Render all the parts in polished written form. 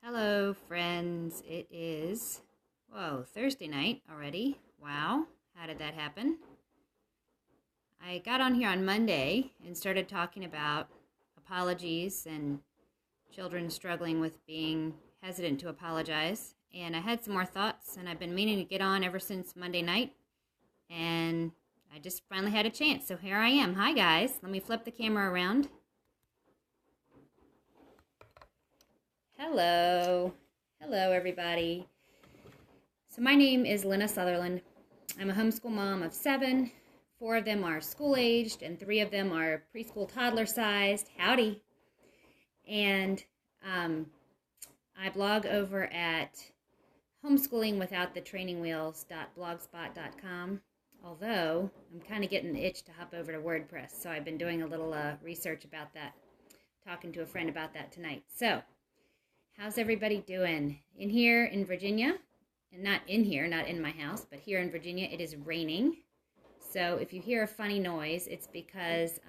Hello, friends. It is, Thursday night already. Wow, how did that happen? I got on here on Monday and started talking about apologies and children struggling with being hesitant to apologize. And I had some more thoughts, and I've been meaning to get on ever since Monday night. And I just finally had a chance. So here I am. Hi, guys. Let me flip the camera around. Hello. Hello, everybody. So my name is Lena Sutherland. I'm a homeschool mom of 7. 4 of them are school-aged, and 3 of them are preschool toddler-sized. Howdy. And I blog over at homeschoolingwithoutthetrainingwheels.blogspot.com, although I'm kind of getting the itch to hop over to WordPress, so I've been doing a little research about that, talking to a friend about that tonight. So, how's everybody doing? In here in Virginia, and not in my house, but here in Virginia, it is raining. So if you hear a funny noise, it's because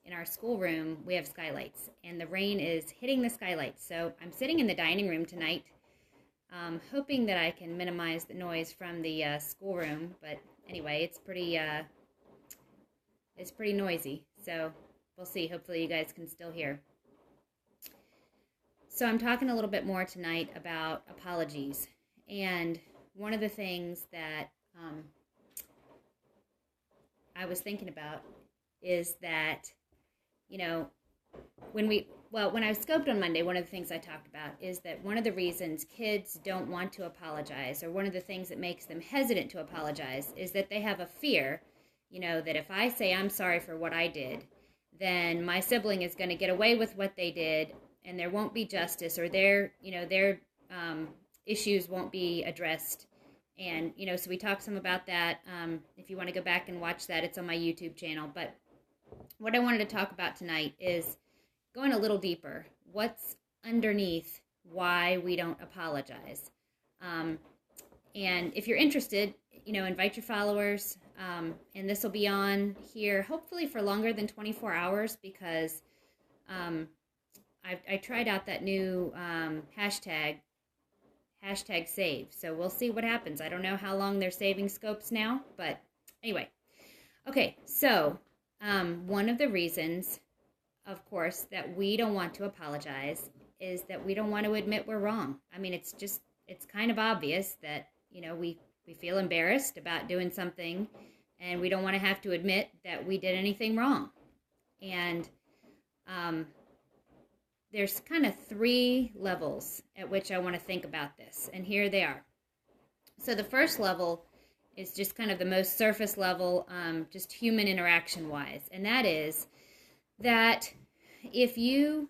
in our schoolroom, we have skylights, and the rain is hitting the skylights. So I'm sitting in the dining room tonight, hoping that I can minimize the noise from the schoolroom. But anyway, it's pretty noisy. So we'll see. Hopefully you guys can still hear. So I'm talking a little bit more tonight about apologies. And one of the things that I was thinking about is that, when I was scoped on Monday, one of the things I talked about is that one of the reasons kids don't want to apologize, or one of the things that makes them hesitant to apologize, is that they have a fear, that if I say I'm sorry for what I did, then my sibling is going to get away with what they did, and there won't be justice, or their issues won't be addressed. And, so we talked some about that. If you want to go back and watch that, it's on my YouTube channel. But what I wanted to talk about tonight is going a little deeper. What's underneath why we don't apologize? And if you're interested, invite your followers. And this will be on here hopefully for longer than 24 hours because I tried out that new hashtag save. So we'll see what happens. I don't know how long they're saving scopes now, but anyway. Okay, so one of the reasons, of course, that we don't want to apologize is that we don't want to admit we're wrong. I mean, it's kind of obvious that, we feel embarrassed about doing something, and we don't want to have to admit that we did anything wrong. And there's kind of 3 levels at which I want to think about this, and here they are. So the first level is just kind of the most surface level, just human interaction-wise, and that is that if you've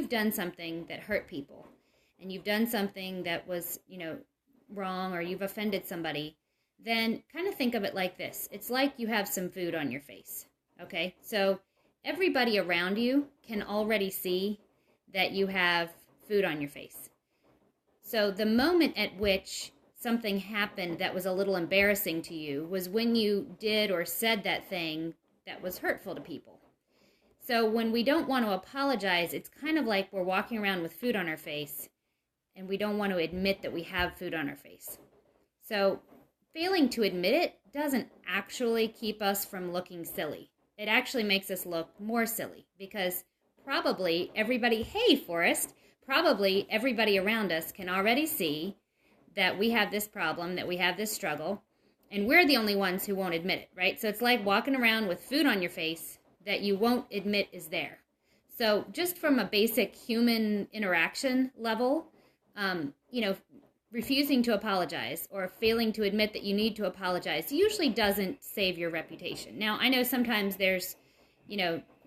done something that hurt people, and you've done something that was, wrong, or you've offended somebody, then kind of think of it like this. It's like you have some food on your face, okay? So everybody around you can already see that you have food on your face. So the moment at which something happened that was a little embarrassing to you was when you did or said that thing that was hurtful to people. So when we don't want to apologize, it's kind of like we're walking around with food on our face and we don't want to admit that we have food on our face. So failing to admit it doesn't actually keep us from looking silly. It actually makes us look more silly because probably everybody around us can already see that we have this problem, that we have this struggle, and we're the only ones who won't admit it, right? So it's like walking around with food on your face that you won't admit is there. So just from a basic human interaction level, refusing to apologize or failing to admit that you need to apologize usually doesn't save your reputation. Now, I know sometimes there's,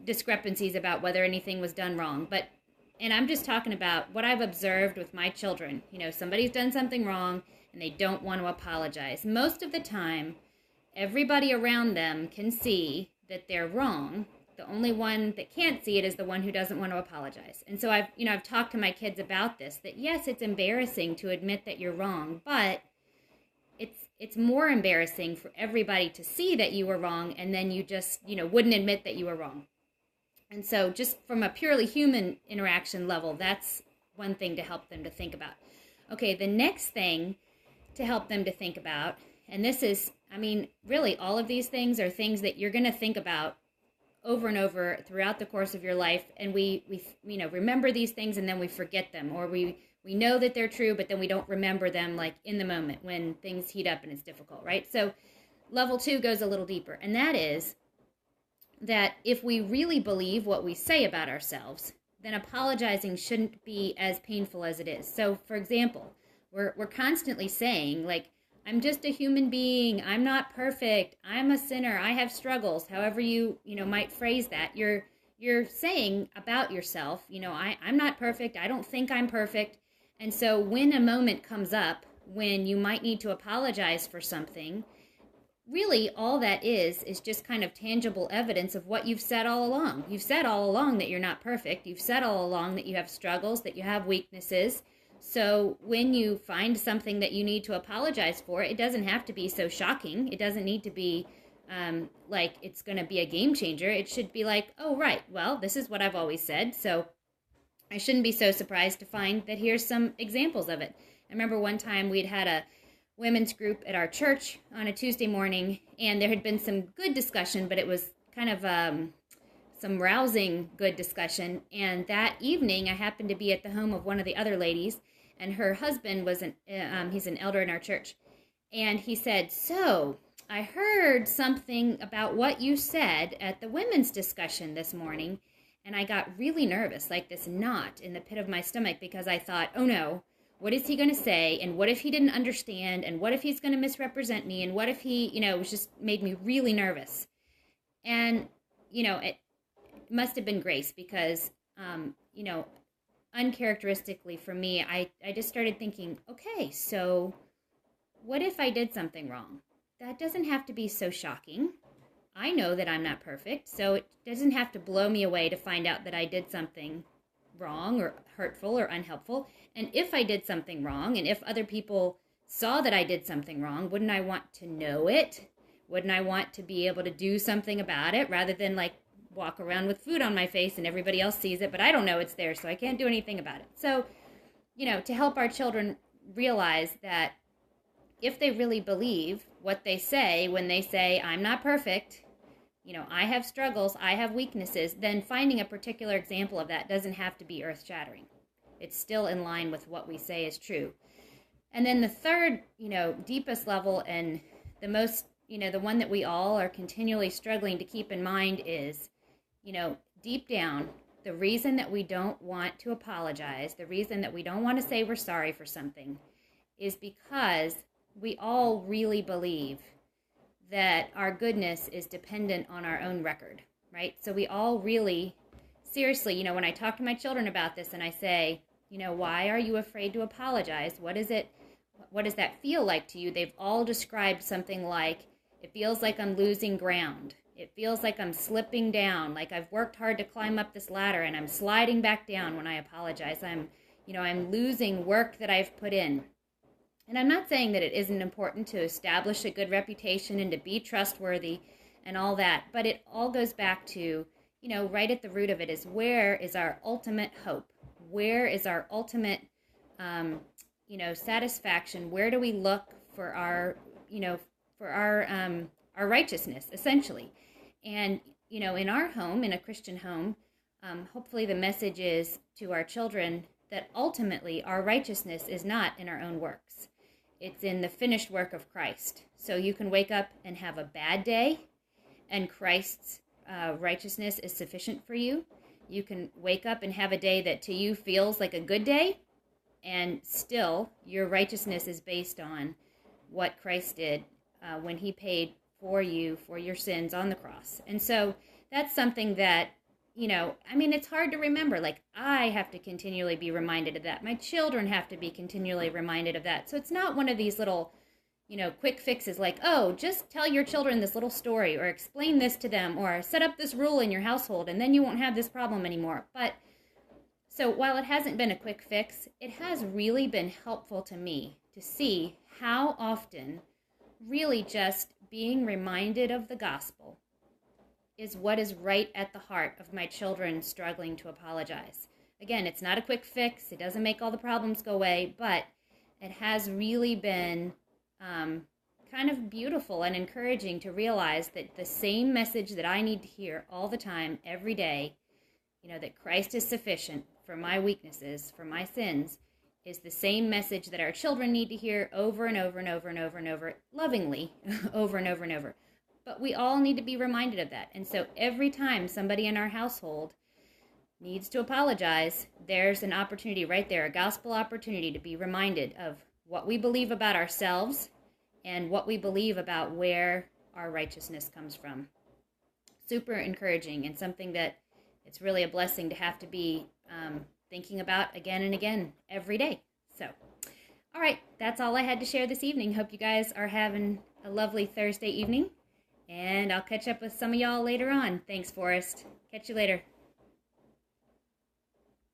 discrepancies about whether anything was done wrong, and I'm just talking about what I've observed with my children. Somebody's done something wrong and they don't want to apologize. Most of the time, everybody around them can see that they're wrong. The only one that can't see it is the one who doesn't want to apologize. And so I've talked to my kids about this, that yes, it's embarrassing to admit that you're wrong, but it's more embarrassing for everybody to see that you were wrong and then you just, wouldn't admit that you were wrong. And so just from a purely human interaction level, that's one thing to help them to think about. Okay, the next thing to help them to think about, and this is, I mean, really all of these things are things that you're going to think about over and over throughout the course of your life, and we remember these things and then we forget them, or we know that they're true, but then we don't remember them like in the moment when things heat up and it's difficult, right? So level 2 goes a little deeper, and that is that if we really believe what we say about ourselves, then apologizing shouldn't be as painful as it is. So, for example, we're constantly saying, like, I'm just a human being, I'm not perfect, I'm a sinner, I have struggles, however you might phrase that. You're saying about yourself, I'm not perfect, I don't think I'm perfect. And so when a moment comes up when you might need to apologize for something, really all that is just kind of tangible evidence of what you've said all along. You've said all along that you're not perfect. You've said all along that you have struggles, that you have weaknesses. So when you find something that you need to apologize for, it doesn't have to be so shocking. It doesn't need to be like it's going to be a game changer. It should be like, oh, right, well, this is what I've always said. So I shouldn't be so surprised to find that here's some examples of it. I remember one time we'd had a women's group at our church on a Tuesday morning, and there had been some good discussion, but it was kind of some rousing good discussion. And that evening, I happened to be at the home of one of the other ladies, and her husband was he's an elder in our church, and he said, "So, I heard something about what you said at the women's discussion this morning," and I got really nervous, like this knot in the pit of my stomach, because I thought, oh no, what is he going to say? And what if he didn't understand? And what if he's going to misrepresent me? And what if he, it was just made me really nervous. And, it must have been grace because, uncharacteristically for me, I just started thinking, okay, so what if I did something wrong? That doesn't have to be so shocking. I know that I'm not perfect, so it doesn't have to blow me away to find out that I did something wrong or hurtful or unhelpful. And if I did something wrong, and if other people saw that I did something wrong, wouldn't I want to know it? Wouldn't I want to be able to do something about it rather than like walk around with food on my face and everybody else sees it, but I don't know it's there, so I can't do anything about it. So, to help our children realize that if they really believe what they say when they say, I'm not perfect, I have struggles, I have weaknesses, then finding a particular example of that doesn't have to be earth-shattering. It's still in line with what we say is true. And then the third, deepest level and the most, the one that we all are continually struggling to keep in mind is, deep down, the reason that we don't want to apologize, the reason that we don't want to say we're sorry for something is because we all really believe that our goodness is dependent on our own record, right? So we all really, seriously, when I talk to my children about this and I say, why are you afraid to apologize? What does that feel like to you? They've all described something like, it feels like I'm losing ground. It feels like I'm slipping down, like I've worked hard to climb up this ladder and I'm sliding back down when I apologize. I'm losing work that I've put in. And I'm not saying that it isn't important to establish a good reputation and to be trustworthy and all that, but it all goes back to, right at the root of it is, where is our ultimate hope? Where is our ultimate, satisfaction? Where do we look for our righteousness, essentially? And, in our home, in a Christian home, hopefully the message is to our children that ultimately our righteousness is not in our own works. It's in the finished work of Christ. So you can wake up and have a bad day, and Christ's righteousness is sufficient for you. You can wake up and have a day that to you feels like a good day, and still your righteousness is based on what Christ did when he paid for you for your sins on the cross. And so that's something that, it's hard to remember. Like, I have to continually be reminded of that. My children have to be continually reminded of that. So it's not one of these little, quick fixes like, oh, just tell your children this little story or explain this to them or set up this rule in your household and then you won't have this problem anymore. But so while it hasn't been a quick fix, it has really been helpful to me to see how often really just being reminded of the gospel is what is right at the heart of my children struggling to apologize. again, it's not a quick fix. It doesn't make all the problems go away, but it has really been kind of beautiful and encouraging to realize that the same message that I need to hear all the time, every day, that Christ is sufficient for my weaknesses, for my sins, is the same message that our children need to hear over and over and over and over and over, lovingly, over and over and over. But we all need to be reminded of that. And so every time somebody in our household needs to apologize, there's an opportunity right there, a gospel opportunity to be reminded of what we believe about ourselves and what we believe about where our righteousness comes from. Super encouraging, and something that it's really a blessing to have to be thinking about again and again every day. So, all right, that's all I had to share this evening. Hope you guys are having a lovely Thursday evening, and I'll catch up with some of y'all later on. Thanks, Forrest. Catch you later.